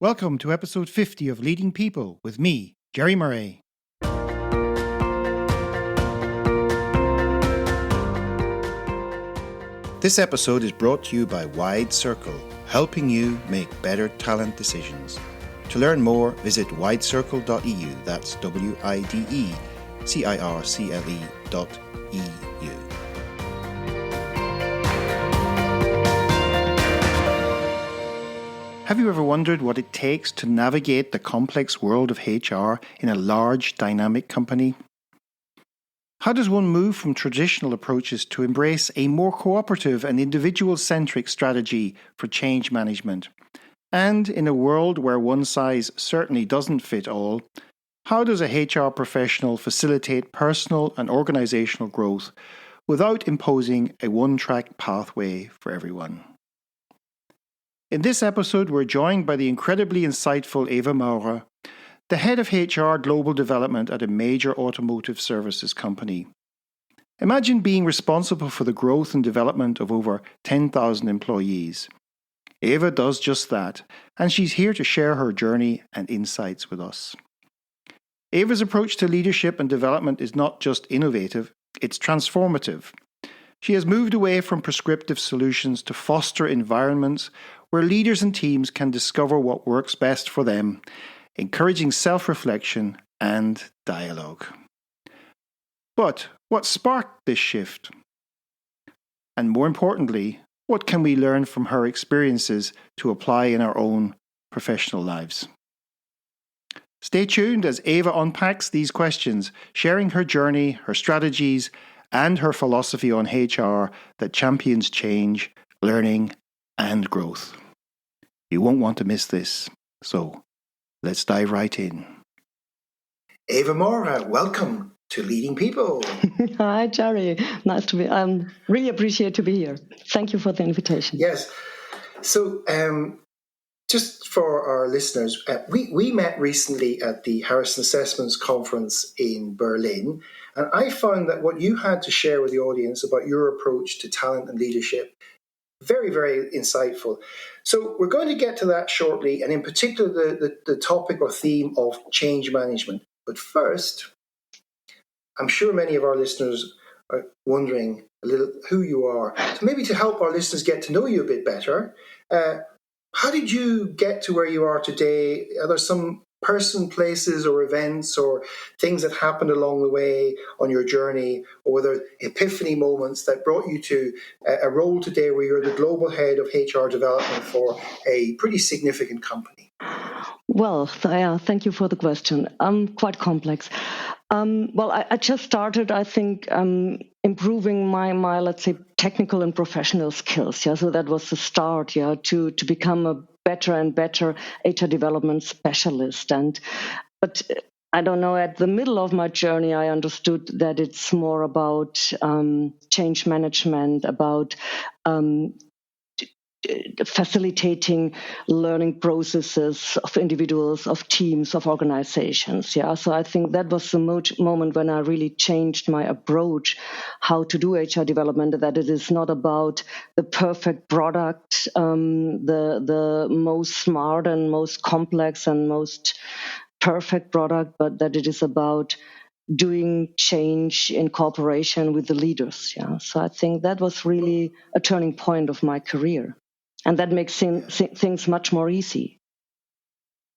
Welcome to episode 50 of Leading People with me, Jerry Murray. This episode is brought to you by Wide Circle, helping you make better talent decisions. To learn more, visit widecircle.eu. That's WIDECIRCLE.eu. Have you ever wondered what it takes to navigate the complex world of HR in a large, dynamic company? How does one move from traditional approaches to embrace a more cooperative and individual-centric strategy for change management? And in a world where one size certainly doesn't fit all, how does a HR professional facilitate personal and organizational growth without imposing a one-track pathway for everyone? In this episode, we're joined by the incredibly insightful Eva Maurer, the head of HR Global Development at a major automotive services company. Imagine being responsible for the growth and development of over 10,000 employees. Eva does just that, and she's here to share her journey and insights with us. Eva's approach to leadership and development is not just innovative, it's transformative. She has moved away from prescriptive solutions to foster environments where leaders and teams can discover what works best for them, encouraging self-reflection and dialogue. But what sparked this shift? And more importantly, what can we learn from her experiences to apply in our own professional lives? Stay tuned as Eva unpacks these questions, sharing her journey, her strategies, and her philosophy on HR that champions change, learning, and growth. You won't want to miss this. So, let's dive right in. Eva Maurer, welcome to Leading People. Hi, Jerry. Nice to be. Really appreciate to be here. Thank you for the invitation. Yes. So, just for our listeners, we met recently at the Harrison Assessments Conference in Berlin, and I found that what you had to share with the audience about your approach to talent and leadership, very, very insightful. So we're going to get to that shortly, and in particular the topic or theme of change management. But first, I'm sure many of our listeners are wondering a little who you are. So maybe to help our listeners get to know you a bit better, how did you get to where you are today? Are there some person, places, or events or things that happened along the way on your journey, or were there epiphany moments that brought you to a role today where you're the global head of HR development for a pretty significant company? Well, thank you for the question. Quite complex. I just started, I think, improving my, let's say, technical and professional skills. Yeah, so that was the start. Yeah, to become a better and better HR development specialist. But I don't know. At the middle of my journey, I understood that it's more about change management, about facilitating learning processes of individuals, of teams, of organizations. Yeah, so I think that was the moment when I really changed my approach, how to do HR development. That it is not about the perfect product, the most smart and most complex and most perfect product, but that it is about doing change in cooperation with the leaders. Yeah, so I think that was really a turning point of my career. And that makes things much more easy.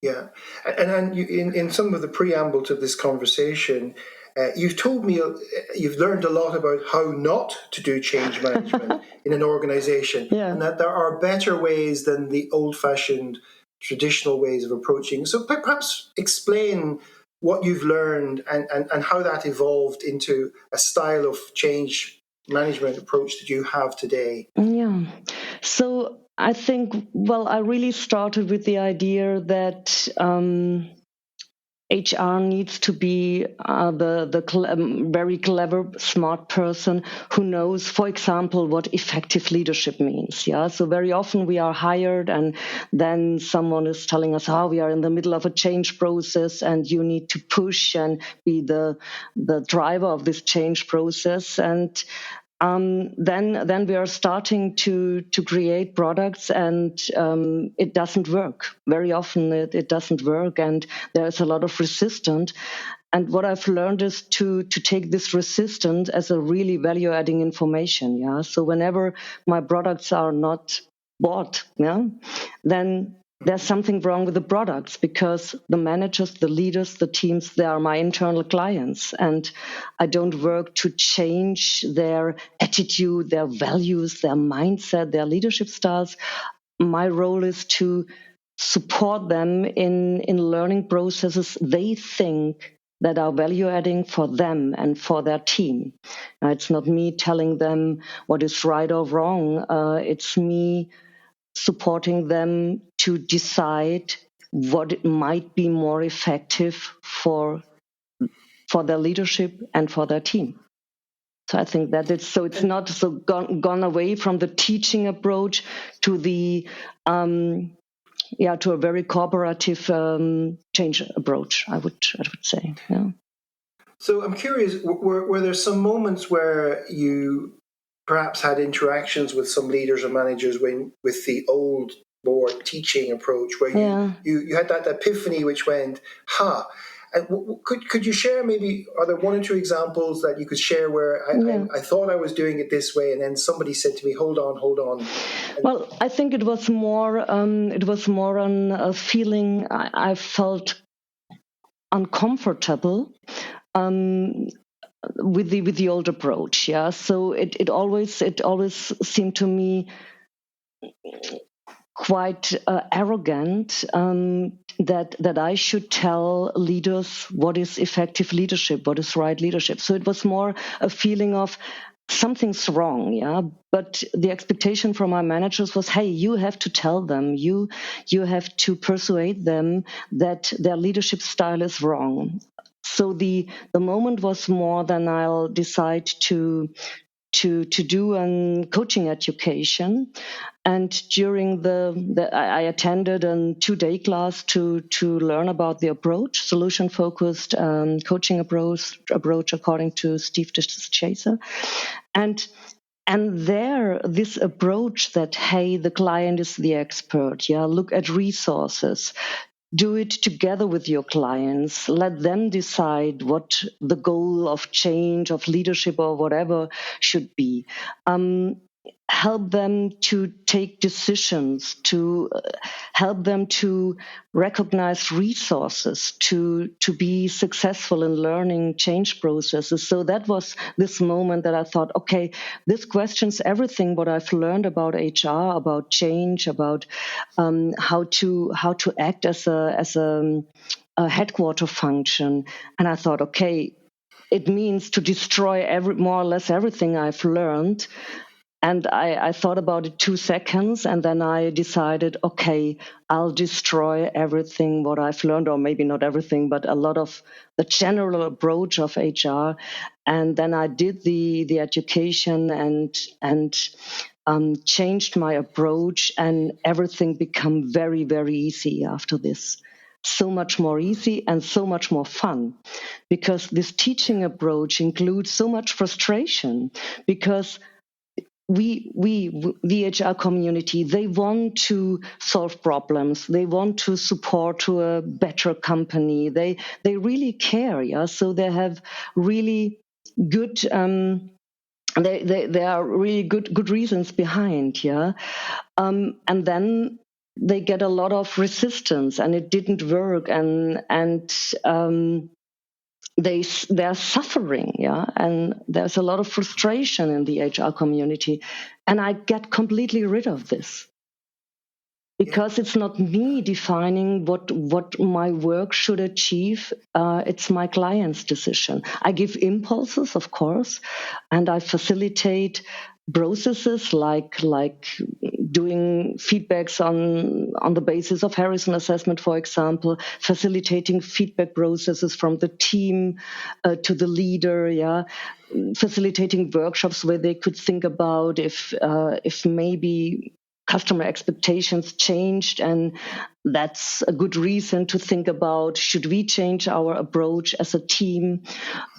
Yeah. And you, in some of the preamble to this conversation, you've told me you've learned a lot about how not to do change management in an organization, and that there are better ways than the old-fashioned traditional ways of approaching. So perhaps explain what you've learned and how that evolved into a style of change management approach that you have today. Yeah. So I think, I really started with the idea that HR needs to be the very clever, smart person who knows, for example, what effective leadership means. Yeah, so very often we are hired, and then someone is telling us, we are in the middle of a change process, and you need to push and be the driver of this change process. And then we are starting to create products, and it doesn't work. Very often it doesn't work, and there's a lot of resistance. And what I've learned is to take this resistance as a really value-adding information. Yeah. So whenever my products are not bought, yeah, then there's something wrong with the products, because the managers, the leaders, the teams, they are my internal clients, and I don't work to change their attitude, their values, their mindset, their leadership styles. My role is to support them in learning processes they think that are value adding for them and for their team. It's not me telling them what is right or wrong. It's me supporting them to decide what might be more effective for their leadership and for their team. So I think that it's not so gone away from the teaching approach to the to a very cooperative change approach. I would say. Yeah. So I'm curious, were there some moments where you perhaps had interactions with some leaders or managers with the old, more teaching approach, where you had that epiphany which went, and could you share, maybe, are there one or two examples that you could share where I thought I was doing it this way, and then somebody said to me, hold on. Well, I think it was more on a feeling I felt uncomfortable with the old approach. Yeah. So it always seemed to me quite arrogant that I should tell leaders what is effective leadership, what is right leadership. So it was more a feeling of something's wrong, yeah. But the expectation from our managers was, hey, you have to tell them, you have to persuade them that their leadership style is wrong. So the moment was more than I'll decide to do a coaching education. And during I attended a 2-day class to learn about the approach, solution-focused coaching approach according to Steve Chaser. And there, this approach that, hey, the client is the expert, yeah, look at resources, do it together with your clients, let them decide what the goal of change, of leadership, or whatever should be. Help them to take decisions, to help them to recognize resources, to be successful in learning change processes. So that was this moment that I thought, okay, this questions everything what I've learned about HR, about change, about how to act as a headquarter function. And I thought, okay, it means to destroy more or less everything I've learned. And I thought about it 2 seconds, and then I decided, okay, I'll destroy everything what I've learned, or maybe not everything, but a lot of the general approach of HR. And then I did the education and changed my approach, and everything became very, very easy after this. So much more easy and so much more fun, because this teaching approach includes so much frustration, because the HR community, they want to solve problems. They want to support to a better company. They really care. Yeah. So they have really good, there are really good reasons behind. Yeah. And then they get a lot of resistance, and it didn't work. And they're suffering, yeah, and there's a lot of frustration in the HR community, and I get completely rid of this, because it's not me defining what my work should achieve. It's my client's decision. I give impulses, of course, and I facilitate processes like doing feedbacks on the basis of Harrison assessment, for example, facilitating feedback processes from the team to the leader, yeah, facilitating workshops where they could think about if maybe customer expectations changed, and that's a good reason to think about, should we change our approach as a team?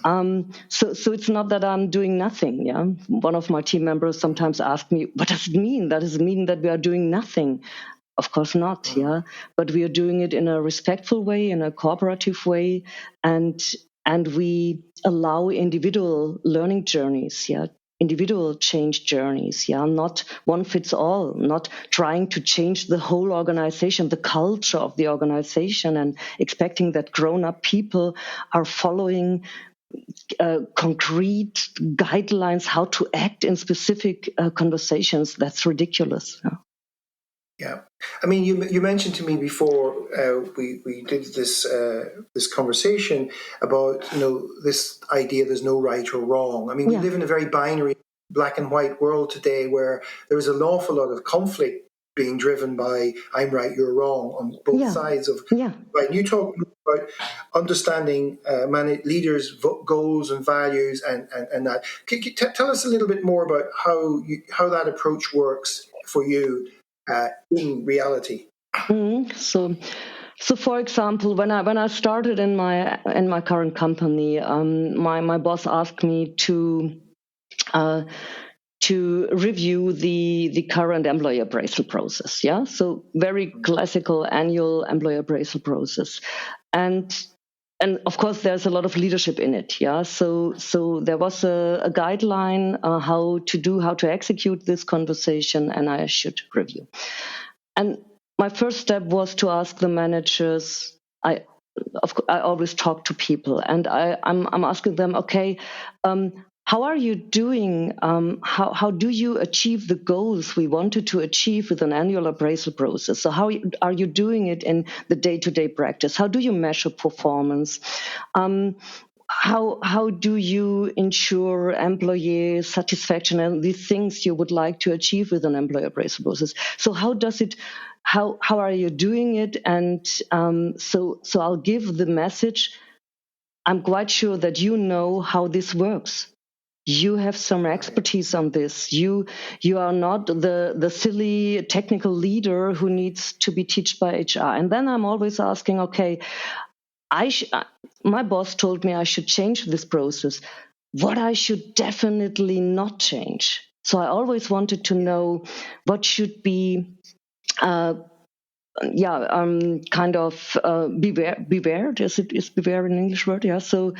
So it's not that I'm doing nothing. Yeah, one of my team members sometimes ask me, what does it mean? Does it mean that we are doing nothing? Of course not, yeah. But we are doing it in a respectful way, in a cooperative way, and we allow individual learning journeys, yeah, individual change journeys, yeah, not one fits all, not trying to change the whole organization, the culture of the organization, and expecting that grown-up people are following concrete guidelines how to act in specific conversations. That's ridiculous. Yeah. Yeah, I mean, you mentioned to me before we did this conversation about this idea there's no right or wrong. I mean, we live in a very binary, black and white world today where there is an awful lot of conflict being driven by I'm right, you're wrong on both sides of. Right, you talk about understanding leaders' goals and values and that. Can you tell us a little bit more about how that approach works for you? In reality. So for example, when I started in my current company, my boss asked me to review the current employee appraisal process. Yeah, so very classical annual employee appraisal process, and of course there's a lot of leadership in it. Yeah, so there was a guideline how to execute this conversation, and I should review. And my first step was to ask the managers. I always talk to people, and I'm asking them, okay, how are you doing? How do you achieve the goals we wanted to achieve with an annual appraisal process? So how are you doing it in the day-to-day practice? How do you measure performance? How do you ensure employee satisfaction and the things you would like to achieve with an employee appraisal process? So how are you doing it? And so I'll give the message. I'm quite sure that you know how this works. You have some expertise on this. You are not the silly technical leader who needs to be taught by HR. And then I'm always asking, okay, my boss told me I should change this process. What I should definitely not change. So I always wanted to know what should be kind of beware. Is beware an English word? Yeah. So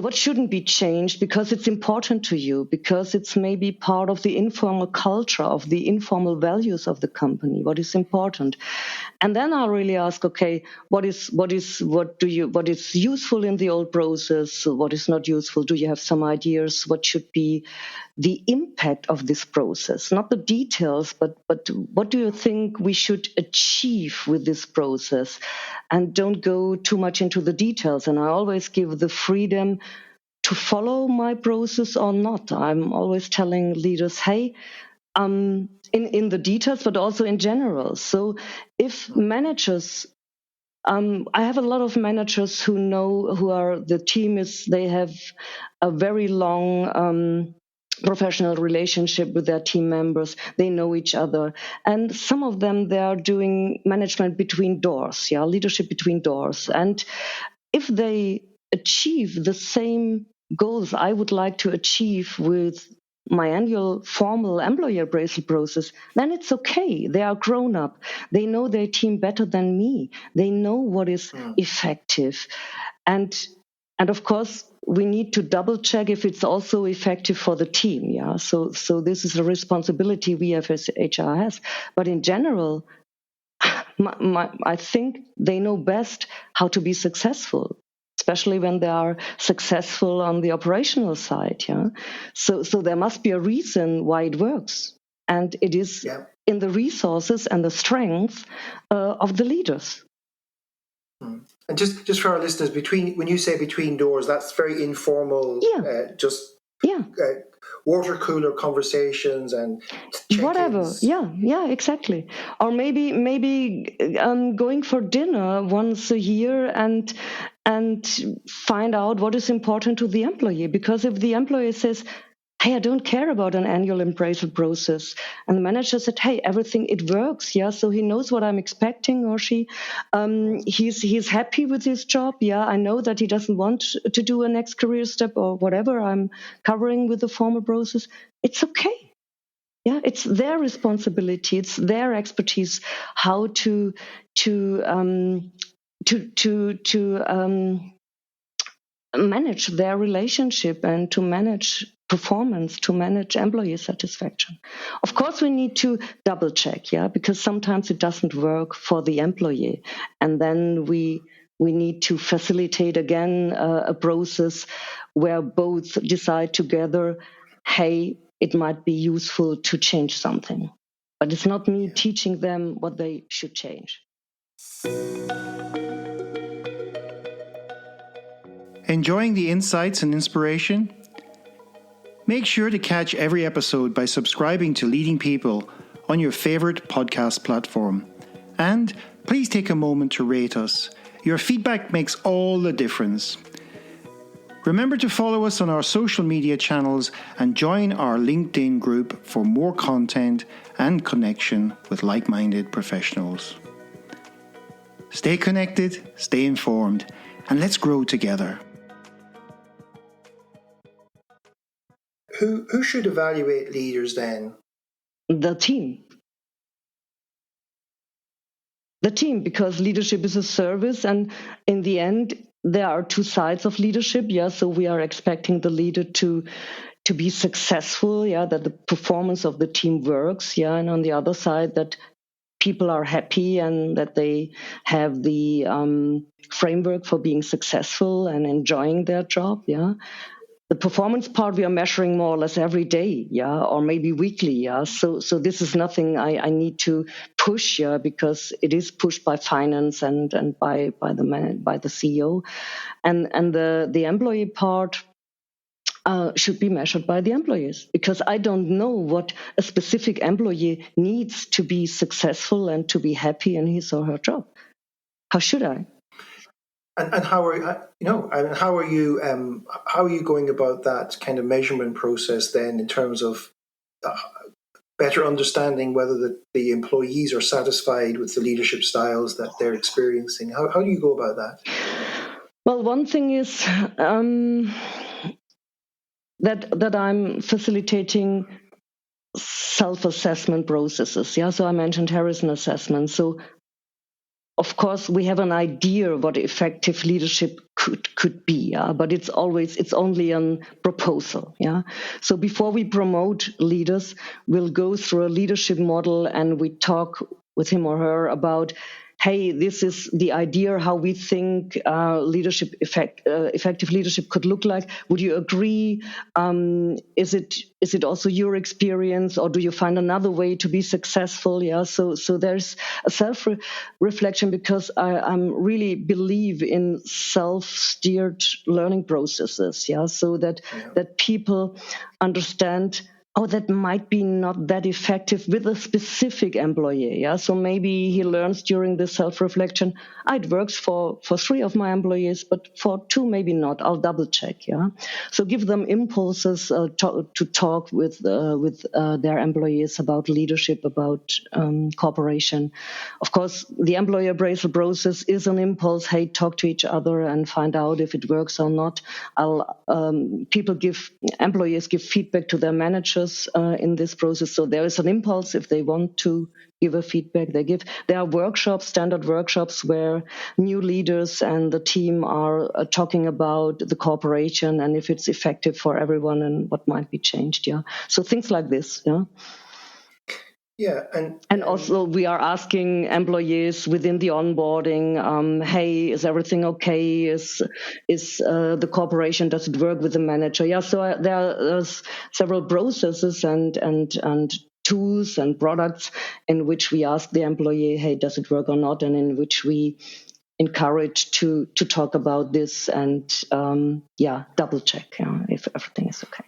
what shouldn't be changed because it's important to you, because it's maybe part of the informal culture, of the informal values of the company, what is important. And then I'll really ask, okay, what is useful in the old process? What is not useful? Do you have some ideas? What should be the impact of this process? Not the details, but what do you think we should achieve with this process? And don't go too much into the details. And I always give the freedom to follow my process or not. I'm always telling leaders, hey, in the details, but also in general. So if managers, I have a lot of managers they have a very long professional relationship with their team members. They know each other. And some of them, they are doing management between doors, leadership between doors. And if they achieve the same goals I would like to achieve with my annual formal employee appraisal process, then it's okay. They are grown up. They know their team better than me. They know what is effective. And of course, we need to double check if it's also effective for the team. Yeah. So this is a responsibility we have as HR has. But in general, I think they know best how to be successful, especially when they are successful on the operational side. Yeah. So there must be a reason why it works. And it is in the resources and the strength of the leaders. And just for our listeners, when you say between doors, that's very informal, water cooler conversations and check-ins. Whatever. Yeah, exactly. Or maybe going for dinner once a year and find out what is important to the employee. Because if the employee says, hey, I don't care about an annual appraisal process. And the manager said, hey, everything, it works. Yeah. So he knows what I'm expecting, or she. He's happy with his job. Yeah. I know that he doesn't want to do a next career step or whatever I'm covering with the formal process. It's okay. Yeah. It's their responsibility. It's their expertise how to manage their relationship and to manage performance, to manage employee satisfaction. Of course, we need to double check, yeah, because sometimes it doesn't work for the employee. And then we need to facilitate again a process where both decide together, hey, it might be useful to change something. But it's not me teaching them what they should change. Enjoying the insights and inspiration? Make sure to catch every episode by subscribing to Leading People on your favorite podcast platform. And please take a moment to rate us. Your feedback makes all the difference. Remember to follow us on our social media channels and join our LinkedIn group for more content and connection with like-minded professionals. Stay connected, stay informed, and let's grow together. Who should evaluate leaders then? The team. The team, because leadership is a service, and in the end, there are two sides of leadership. Yeah, so we are expecting the leader to be successful. Yeah, that the performance of the team works. Yeah, and on the other side, that people are happy and that they have the framework for being successful and enjoying their job. Yeah. The performance part we are measuring more or less every day, yeah, or maybe weekly, yeah. So this is nothing I need to push, yeah, because it is pushed by finance and by the CEO, and the employee part should be measured by the employees, because I don't know what a specific employee needs to be successful and to be happy in his or her job. How should I? And how are you going about that kind of measurement process then, in terms of better understanding whether the employees are satisfied with the leadership styles that they're experiencing? How do you go about that? Well, one thing is that I'm facilitating self-assessment processes. Yeah, so I mentioned Harrison assessment. So of course, we have an idea what effective leadership could be, yeah? But it's only a proposal. Yeah. So before we promote leaders, we'll go through a leadership model and we talk with him or her about, hey, this is the idea how we think effective leadership could look like. Would you agree? Is it also your experience, or do you find another way to be successful? Yeah. So there's a self-reflection, because I really believe in self-steered learning processes. Yeah. So that people understand, oh, that might be not that effective with a specific employee. Yeah. So maybe he learns during this self-reflection, it works for 3 of my employees, but for 2, maybe not. I'll double check. Yeah. So give them impulses to talk with their employees about leadership, about cooperation. Of course, the employee appraisal process is an impulse. Hey, talk to each other and find out if it works or not. Employees give feedback to their managers in this process. So there is an impulse if they want to give a feedback. There are workshops, standard workshops, where new leaders and the team are talking about the cooperation and if it's effective for everyone and what might be changed. Yeah. So things like this. Yeah. Yeah, and also we are asking employees within the onboarding, hey, is everything okay? Is the cooperation, does it work with the manager? Yeah, so there's several processes and tools and products in which we ask the employee, hey, does it work or not? And in which we encourage to talk about this and double check if everything is okay.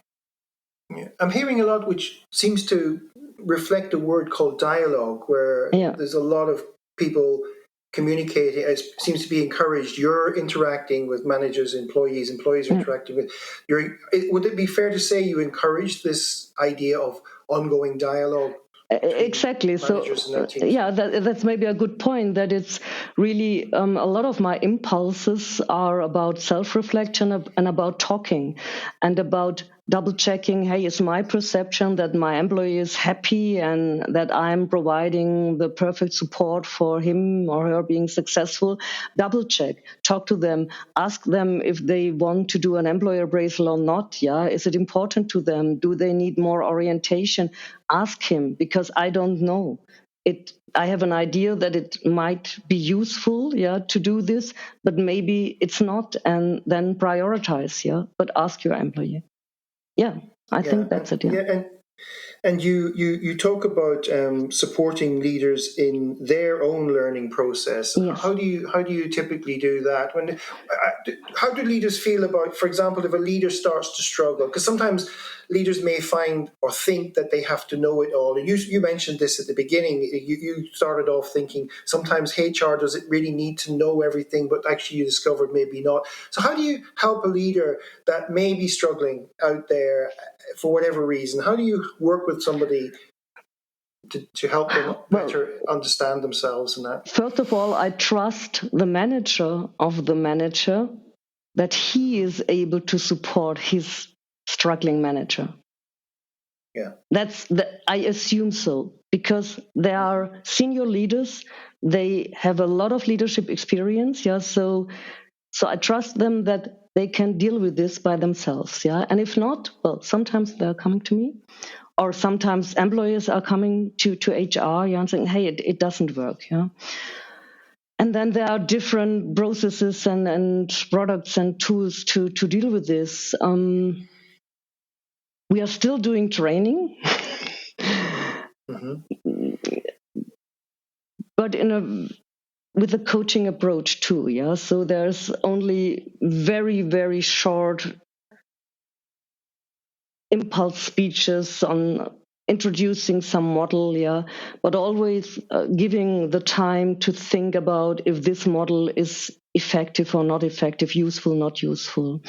Yeah. I'm hearing a lot which seems to reflect a word called dialogue, where there's a lot of people communicating, it seems to be encouraged. You're interacting with managers, employees are interacting with. Would it be fair to say you encourage this idea of ongoing dialogue? Exactly. So, yeah, that's maybe a good point, that it's really a lot of my impulses are about self-reflection and about talking and about double checking. Hey, is my perception that my employee is happy and that I'm providing the perfect support for him or her being successful? Double check, talk to them, ask them if they want to do an employee appraisal or not. Yeah, is it important to them? Do they need more orientation? Ask him, because I don't know. I have an idea that it might be useful, to do this, but maybe it's not, and then prioritize, but ask your employee. I think that's it. And you talk about supporting leaders in their own learning process. Yes. How do you typically do that? How do leaders feel about, for example, if a leader starts to struggle? Because sometimes leaders may find or think that they have to know it all. And you mentioned this at the beginning. You started off thinking sometimes HR doesn't really need to know everything, but actually you discovered maybe not. So how do you help a leader that may be struggling out there for whatever reason? How do you work with somebody to help them better understand themselves and that? First of all, I trust the manager of the manager, that he is able to support his struggling manager. Yeah. I assume so, because they are senior leaders. They have a lot of leadership experience. So I trust them that they can deal with this by themselves. And if not, well, sometimes they're coming to me, or sometimes employers are coming to HR and saying, hey, it doesn't work. And then there are different processes and products and tools to deal with this. We are still doing training, but with a coaching approach too. So there's only very, very short impulse speeches on introducing some model, but always giving the time to think about if this model is effective or not effective, useful, not useful.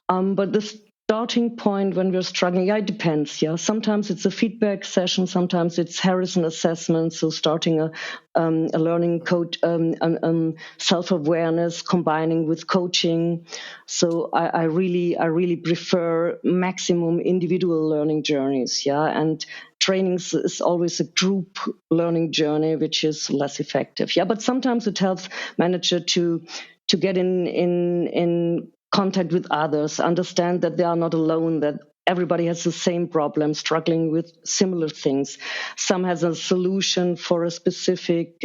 But the starting point when we're struggling, it depends. Sometimes it's a feedback session, sometimes it's Harrison assessment. So starting a learning code, self-awareness, combining with coaching. So I really prefer maximum individual learning journeys. And trainings is always a group learning journey, which is less effective. But sometimes it helps manager to get in contact with others, understand that they are not alone, that everybody has the same problem, struggling with similar things. Some has a solution for a specific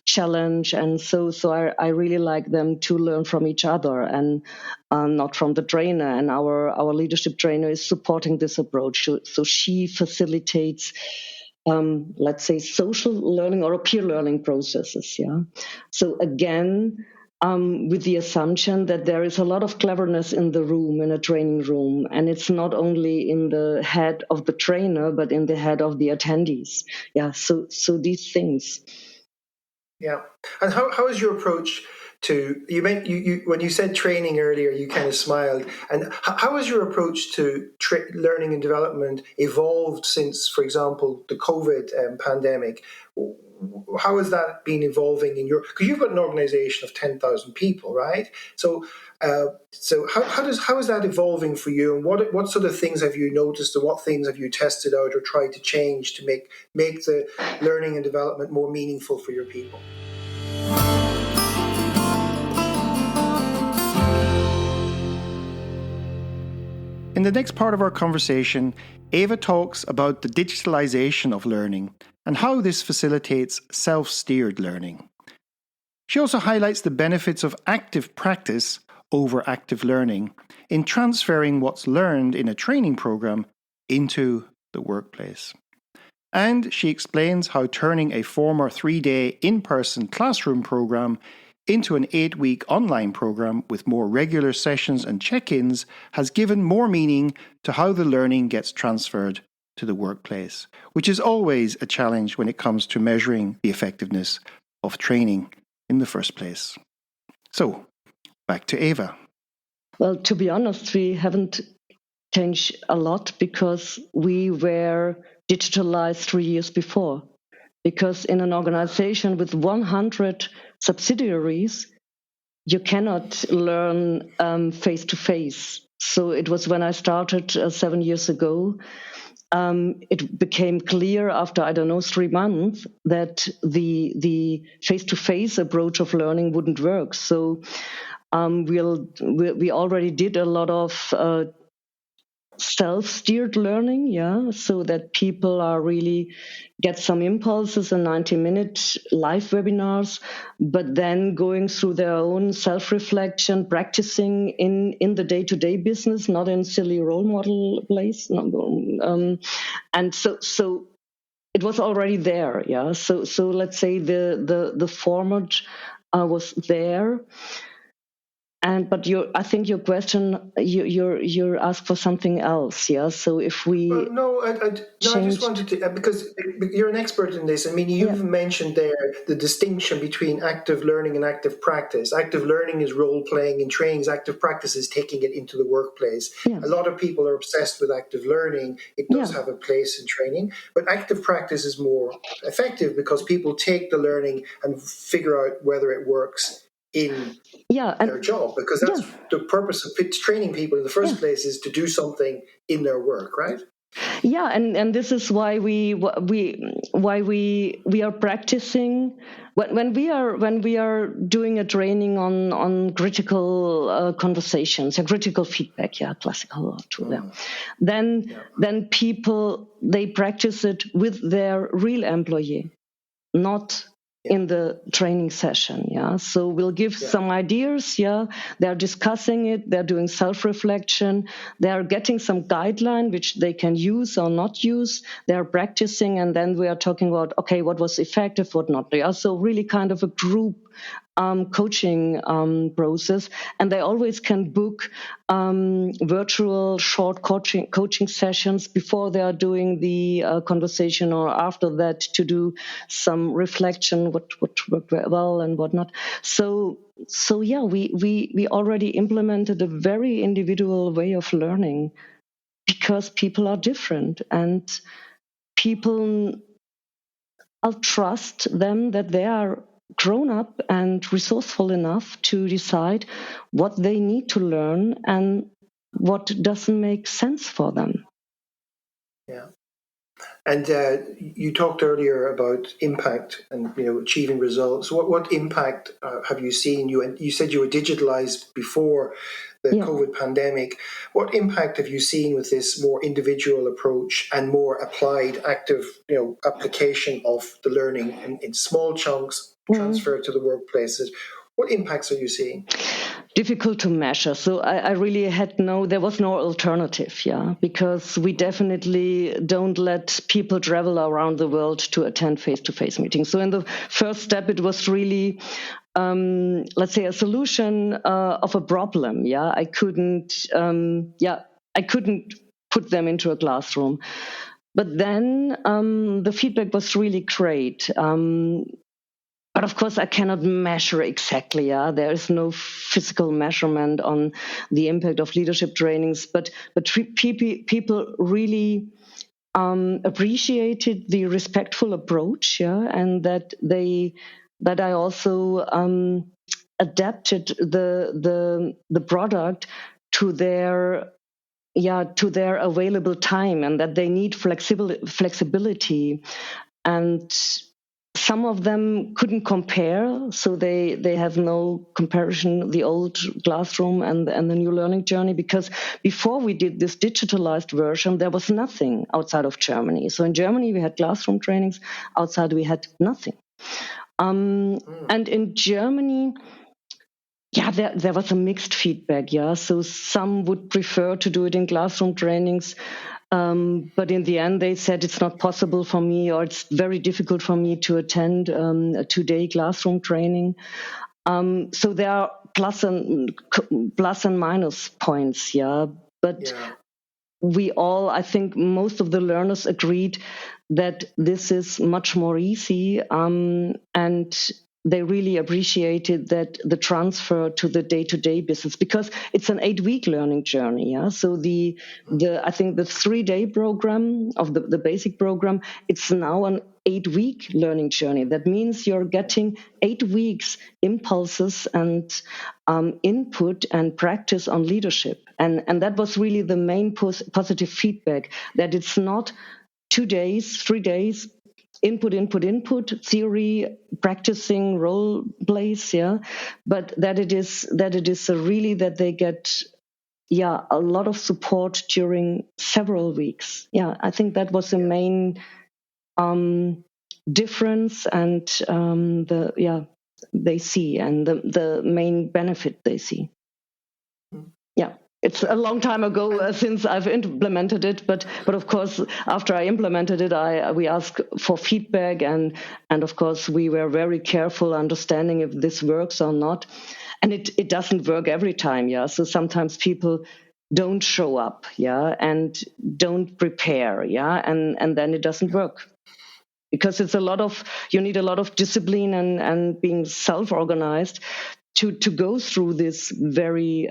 challenge, and so I really like them to learn from each other and not from the trainer. And our leadership trainer is supporting this approach, so she facilitates let's say social learning or peer learning processes. So again, with the assumption that there is a lot of cleverness in the room, in a training room, and it's not only in the head of the trainer, but in the head of the attendees. So these things. Yeah. And how is your approach to, you when you said training earlier, you kind of smiled. And how has your approach to learning and development evolved since, for example, the COVID pandemic? How has that been evolving because you've got an organization of 10,000 people, right? So how is that evolving for you, and what sort of things have you noticed, and what things have you tested out or tried to change to make the learning and development more meaningful for your people? In the next part of our conversation, Eva talks about the digitalization of learning and how this facilitates self-steered learning. She also highlights the benefits of active practice over active learning in transferring what's learned in a training program into the workplace. And she explains how turning a former 3-day in-person classroom program into an 8-week online program with more regular sessions and check-ins has given more meaning to how the learning gets transferred to the workplace, which is always a challenge when it comes to measuring the effectiveness of training in the first place. So, back to Eva. Well, to be honest, we haven't changed a lot because we were digitalized 3 years before. Because in an organization with 100 subsidiaries, you cannot learn face to face. So it was when I started 7 years ago. It became clear after 3 months that the face to face approach of learning wouldn't work. So we already did a lot of self-steered learning, so that people are really get some impulses in 90-minute live webinars, but then going through their own self-reflection, practicing in the day-to-day business, not in silly role model place. And so it was already there, So let's say the format was there. But I think your question, you're asked for something else, So if we I just wanted to because you're an expert in this. I mean, you've mentioned there the distinction between active learning and active practice. Active learning is role playing in trainings. Active practice is taking it into the workplace. A lot of people are obsessed with active learning. It does have a place in training, but active practice is more effective because people take the learning and figure out whether it works in their job, because that's the purpose of training people in the first place, is to do something in their work, right? And this is why we are practicing when we are doing a training on critical conversations and critical feedback, classical tool. Then people, they practice it with their real employee, not in the training session, So we'll give some ideas, They're discussing it, they're doing self-reflection, they're getting some guideline which they can use or not use, they're practicing, and then we are talking about, okay, what was effective, what not. So really kind of a group coaching process, and they always can book virtual short coaching sessions before they are doing the conversation, or after that to do some reflection, what worked well and what not. So we already implemented a very individual way of learning, because people are different, and people, I'll trust them that they are grown up and resourceful enough to decide what they need to learn and what doesn't make sense for them. And you talked earlier about impact and achieving results. What impact have you seen? You said you were digitalized before the COVID pandemic. What impact have you seen with this more individual approach and more applied, active, application of the learning in small chunks, transferred to the workplaces? What impacts are you seeing? Difficult to measure. So I really there was no alternative, because we definitely don't let people travel around the world to attend face-to-face meetings. So in the first step, it was really, let's say, a solution of a problem. I couldn't put them into a classroom. But then the feedback was really great. But of course, I cannot measure exactly. There is no physical measurement on the impact of leadership trainings. But people really appreciated the respectful approach, and that I also adapted the product to their available time, and that they need flexibility. And some of them couldn't compare, so they have no comparison, the old classroom and the new learning journey, because before we did this digitalized version, there was nothing outside of Germany. So in Germany, we had classroom trainings. Outside, we had nothing. And in Germany, there was a mixed feedback, So some would prefer to do it in classroom trainings, but in the end, they said it's not possible for me, or it's very difficult for me to attend a 2-day classroom training. So there are plus and minus points, But we all, I think most of the learners agreed that this is much more easy, and they really appreciated that the transfer to the day-to-day business, because it's an 8-week learning journey. Yeah. So I think the 3-day program of the basic program, it's now an 8-week learning journey. That means you're getting 8 weeks impulses and input and practice on leadership. And that was really the main positive feedback, that it's not 2 days, 3 days, input, theory, practicing role plays, yeah, but that it is really that they get a lot of support during several weeks. Yeah, I think that was the main difference, and they see, and the main benefit they see. Yeah. It's a long time ago since I've implemented it, but of course, after I implemented it, we asked for feedback, and of course, we were very careful understanding if this works or not. And it doesn't work every time, yeah. So sometimes people don't show up, yeah, and don't prepare, yeah, and then it doesn't work. Because you need a lot of discipline and being self-organized to go through this very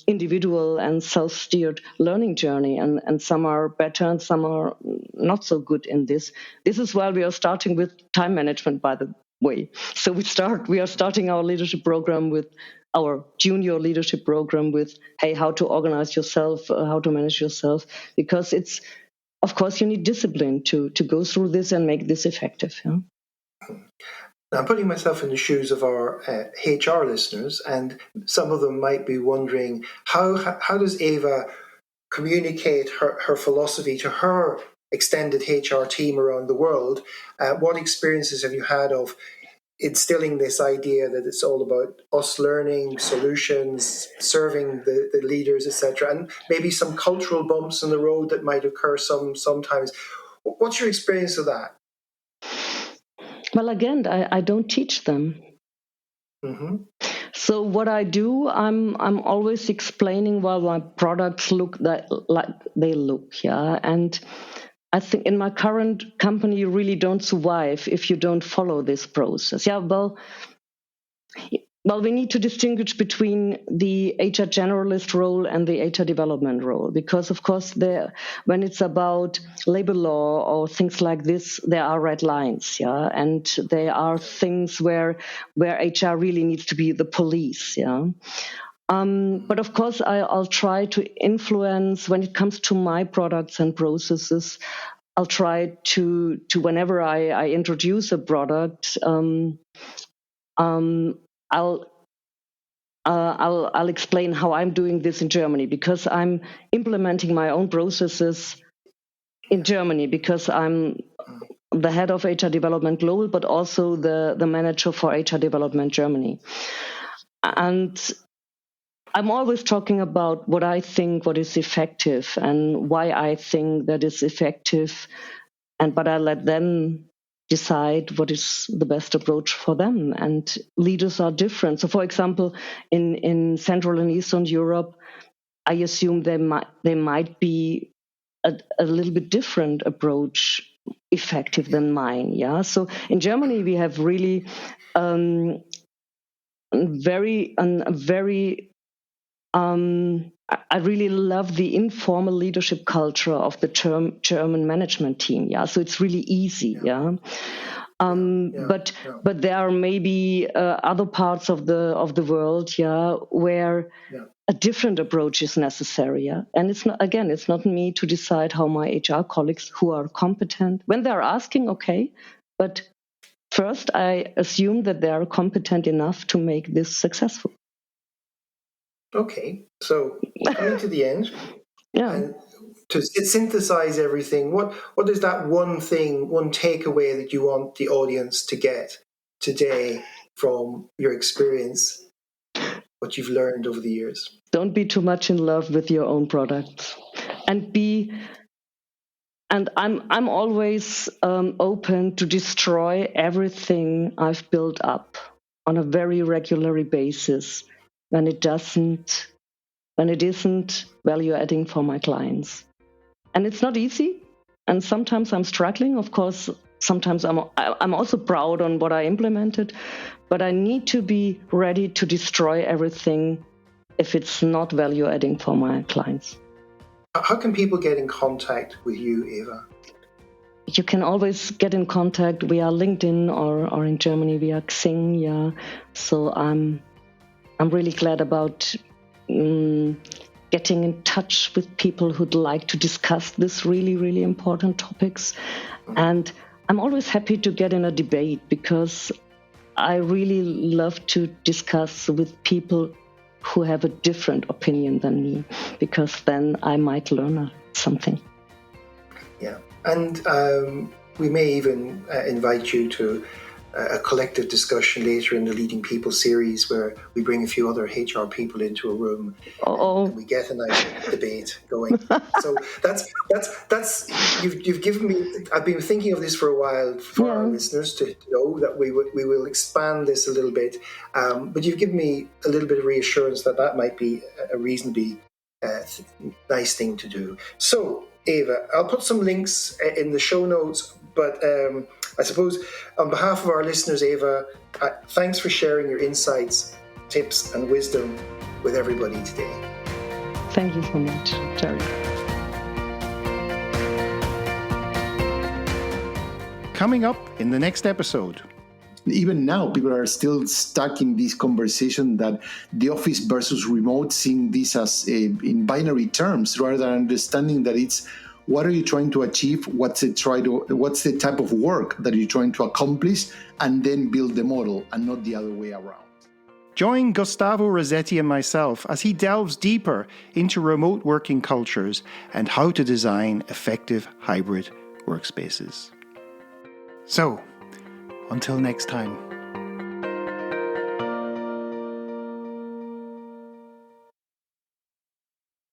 individual and self-steered learning journey. And some are better and some are not so good in this. This is why we are starting with time management, by the way. So we are starting our leadership program with our junior leadership program with, hey, how to organize yourself, how to manage yourself, because of course, you need discipline to go through this and make this effective. Yeah? Now, I'm putting myself in the shoes of our HR listeners, and some of them might be wondering, how does Eva communicate her philosophy to her extended HR team around the world? What experiences have you had of instilling this idea that it's all about us learning solutions, serving the leaders, etc., and maybe some cultural bumps in the road that might occur sometimes? What's your experience of that? Well, again, I don't teach them. Mm-hmm. So what I do, I'm always explaining why my products look like they look, yeah. And I think in my current company, you really don't survive if you don't follow this process. Yeah, well, we need to distinguish between the HR generalist role and the HR development role, because, of course, when it's about labor law or things like this, there are red lines, yeah, and there are things where HR really needs to be the police, yeah. But of course, I'll try to influence when it comes to my products and processes. I'll try to whenever I introduce a product, I'll explain how I'm doing this in Germany, because I'm implementing my own processes in Germany, because I'm the head of HR Development Global, but also the manager for HR Development Germany. And I'm always talking about what I think, what is effective, and why I think that is effective. But I let them decide what is the best approach for them. And leaders are different. So, for example, in Central and Eastern Europe, I assume there might be a little bit different approach effective than mine. Yeah. So in Germany, we have really I really love the informal leadership culture of the German management team. Yeah, so it's really easy. Yeah, but there are maybe other parts of the world. Yeah, where a different approach is necessary. Yeah, and it's not me to decide how my HR colleagues who are competent, when they're asking, okay, but first I assume that they are competent enough to make this successful. Okay, so coming to the end, and to synthesize everything, what is that one takeaway that you want the audience to get today from your experience, what you've learned over the years? Don't be too much in love with your own products, and I'm always open to destroy everything I've built up on a very regular basis when it isn't value adding for my clients. And it's not easy. And sometimes I'm struggling. Of course, sometimes I'm also proud on what I implemented, but I need to be ready to destroy everything if it's not value adding for my clients. How can people get in contact with you, Eva? You can always get in contact via LinkedIn or in Germany via Xing. Yeah, so I'm really glad about getting in touch with people who'd like to discuss this really, really important topics. And I'm always happy to get in a debate because I really love to discuss with people who have a different opinion than me, because then I might learn something. Yeah, and we may even invite you to a collective discussion later in the Leading People series, where we bring a few other HR people into a room and we get a nice debate going. So that's you've given me. I've been thinking of this for a while for our listeners to know that we will expand this a little bit. But you've given me a little bit of reassurance that might be a reasonably nice thing to do. So, Eva, I'll put some links in the show notes, but I suppose on behalf of our listeners, Eva, thanks for sharing your insights, tips and wisdom with everybody today. Thank you so much, Jerry. Coming up in the next episode. Even now, people are still stuck in this conversation that the office versus remote, seeing this as in binary terms, rather than understanding that it's what are you trying to achieve, what's the type of work that you're trying to accomplish, and then build the model, and not the other way around. Join Gustavo Rossetti and myself as he delves deeper into remote working cultures and how to design effective hybrid workspaces. So, until next time.